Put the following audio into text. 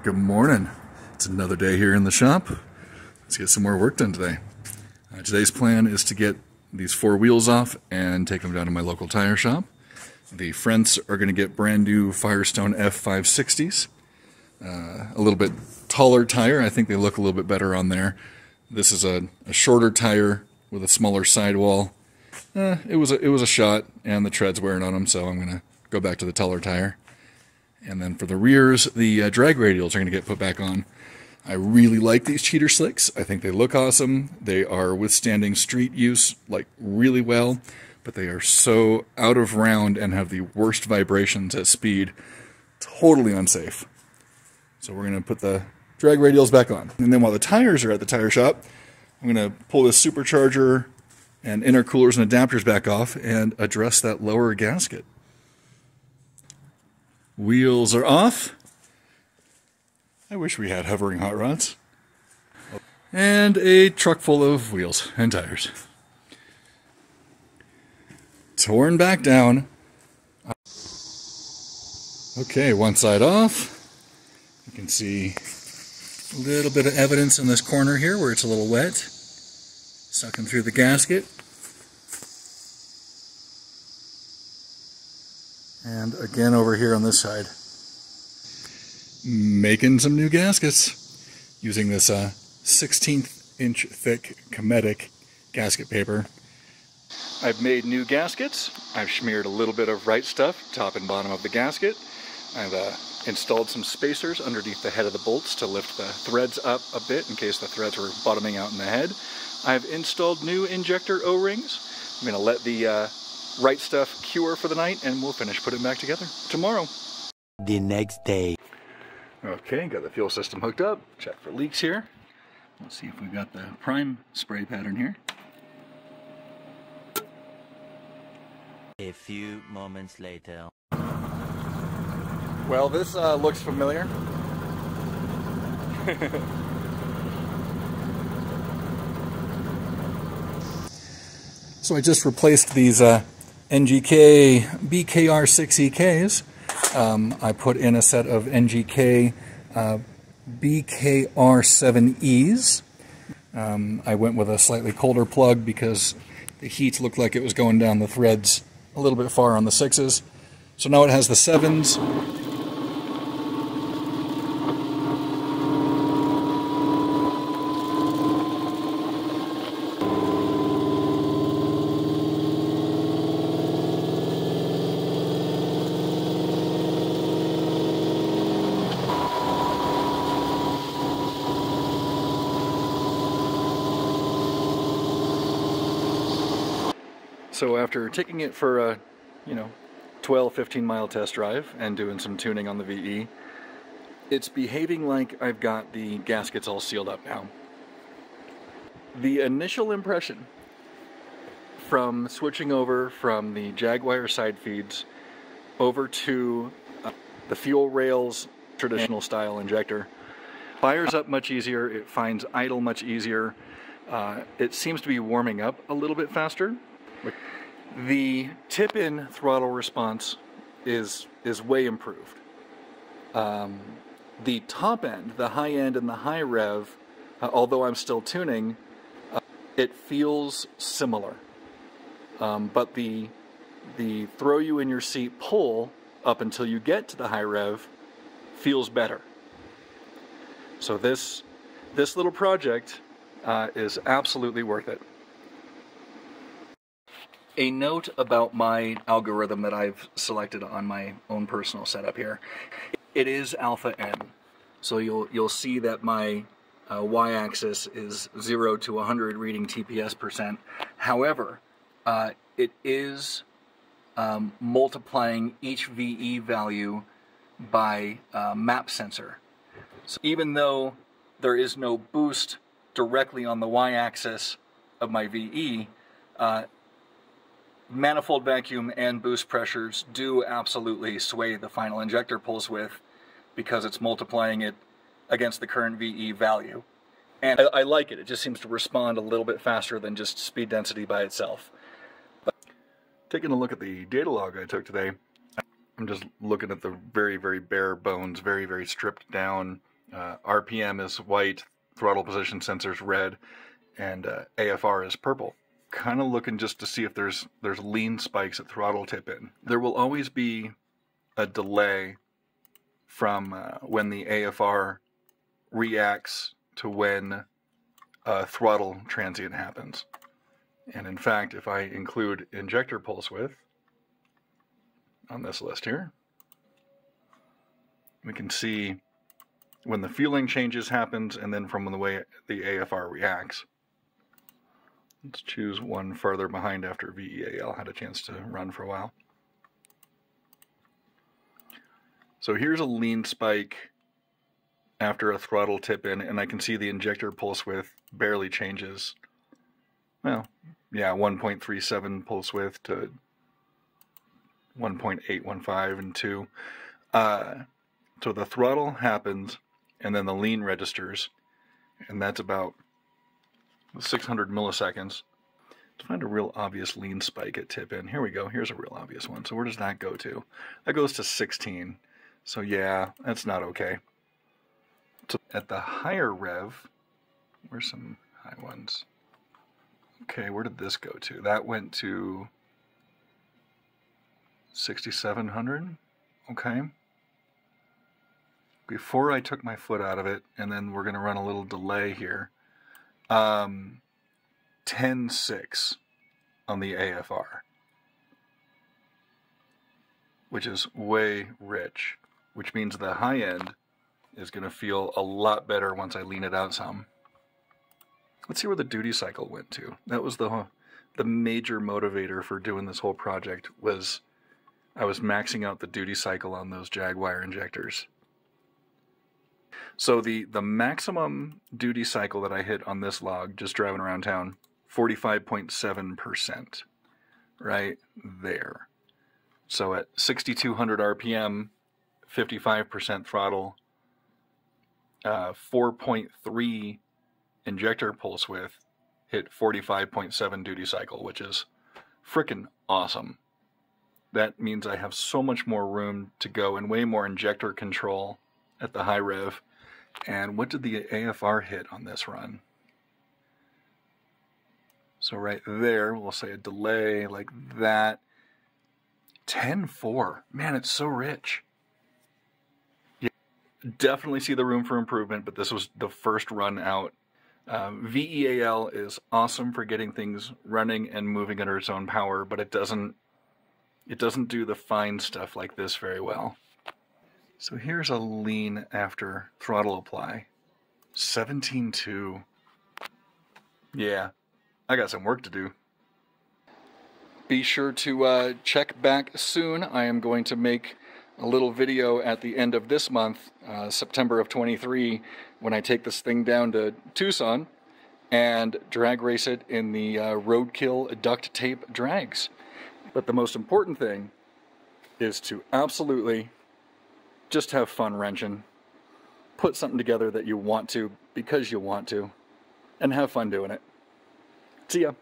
Good morning. It's another day here in the shop. Let's get some more work done today. Today's plan is to get these four wheels off and take them down to my local tire shop. The fronts are going to get brand new Firestone F560s. A little bit taller tire. I think they look a little bit better on there. This is a shorter tire with a smaller sidewall. It was a shot, and the tread's wearing on them, so I'm going to go back to the taller tire. And then for the rears, the drag radials are going to get put back on. I really like these cheater slicks. I think they look awesome. They are withstanding street use like really well, but they are so out of round and have the worst vibrations at speed. Totally unsafe. So we're going to put the drag radials back on. And then while the tires are at the tire shop, I'm going to pull this supercharger and intercoolers and adapters back off and address that lower gasket. Wheels are off. I wish we had hovering hot rods. And a truck full of wheels and tires. Torn back down. Okay, one side off. You can see a little bit of evidence in this corner here where it's a little wet. Sucking through the gasket. And again over here on this side. Making some new gaskets using this 16th inch thick Cometic gasket paper. I've made new gaskets. I've smeared a little bit of right stuff top and bottom of the gasket. I've installed some spacers underneath the head of the bolts to lift the threads up a bit in case the threads were bottoming out in the head. I've installed new injector O-rings. I'm going to let the right stuff cure for the night, and we'll finish putting it back together tomorrow. The next day. Okay, got the fuel system hooked up. Check for leaks here. Let's see if we've got the prime spray pattern here. A few moments later. Well, this looks familiar. So I just replaced these NGK BKR7Es. I put in a set of NGK BKR7Es. I went with a slightly colder plug because the heat looked like it was going down the threads a little bit far on the 6s. So now it has the 7s. So after taking it for a, 12-15 mile test drive and doing some tuning on the VE, it's behaving like I've got the gaskets all sealed up now. The initial impression from switching over from the Jaguar side feeds over to the fuel rails traditional style injector fires up much easier, it finds idle much easier, it seems to be warming up a little bit faster. The tip-in throttle response is way improved. The top end, the high end and the high rev, although I'm still tuning, it feels similar. But the throw you in your seat pull up until you get to the high rev feels better. So this little project is absolutely worth it. A note about my algorithm that I've selected on my own personal setup here. It is alpha N. So you'll see that my y-axis is 0 to 100 reading TPS%. However, it is multiplying each VE value by map sensor. So even though there is no boost directly on the y-axis of my VE, manifold vacuum and boost pressures do absolutely sway the final injector pulse width because it's multiplying it against the current VE value. And I like it. It just seems to respond a little bit faster than just speed density by itself. But taking a look at the data log I took today, I'm just looking at the very, very bare bones, very, very stripped down RPM is white, throttle position sensor's red, and AFR is purple. Kind of looking just to see if there's lean spikes at throttle tip in. There will always be a delay from when the AFR reacts to when a throttle transient happens. And in fact, if I include injector pulse width on this list here, we can see when the fueling changes happens and then from the way the AFR reacts. Let's choose one farther behind after VEAL had a chance to run for a while. So here's a lean spike after a throttle tip in, and I can see the injector pulse width barely changes. Well, yeah, 1.37 pulse width to 1.815 and 2. So the throttle happens, and then the lean registers, and that's about 600 milliseconds. To find a real obvious lean spike at tip in. Here we go. Here's a real obvious one. So where does that go to? That goes to 16. So yeah, that's not okay. So at the higher rev, where's some high ones? Okay, where did this go to? That went to 6,700. Okay. Before I took my foot out of it, and then we're going to run a little delay here. 10.6 on the AFR, which is way rich, which means the high end is going to feel a lot better once I lean it out some. Let's see where the duty cycle went to. That was the major motivator for doing this whole project, was I was maxing out the duty cycle on those Jaguar injectors. So the maximum duty cycle that I hit on this log, just driving around town, 45.7%, right there. So at 6,200 RPM, 55% throttle, 4.3 injector pulse width, hit 45.7 duty cycle, which is frickin' awesome. That means I have so much more room to go and way more injector control at the high rev. And what did the AFR hit on this run? So right there, we'll say a delay like that. 10.4. Man, it's so rich. Yeah, definitely see the room for improvement, but this was the first run out. VEAL is awesome for getting things running and moving under its own power, but it doesn't do the fine stuff like this very well. So here's a lean after throttle apply. 17.2. Yeah, I got some work to do. Be sure to check back soon. I am going to make a little video at the end of this month, September of 23, when I take this thing down to Tucson and drag race it in the roadkill duct tape drags. But the most important thing is to absolutely just have fun wrenching. Put something together that you want to because you want to, and have fun doing it. See ya.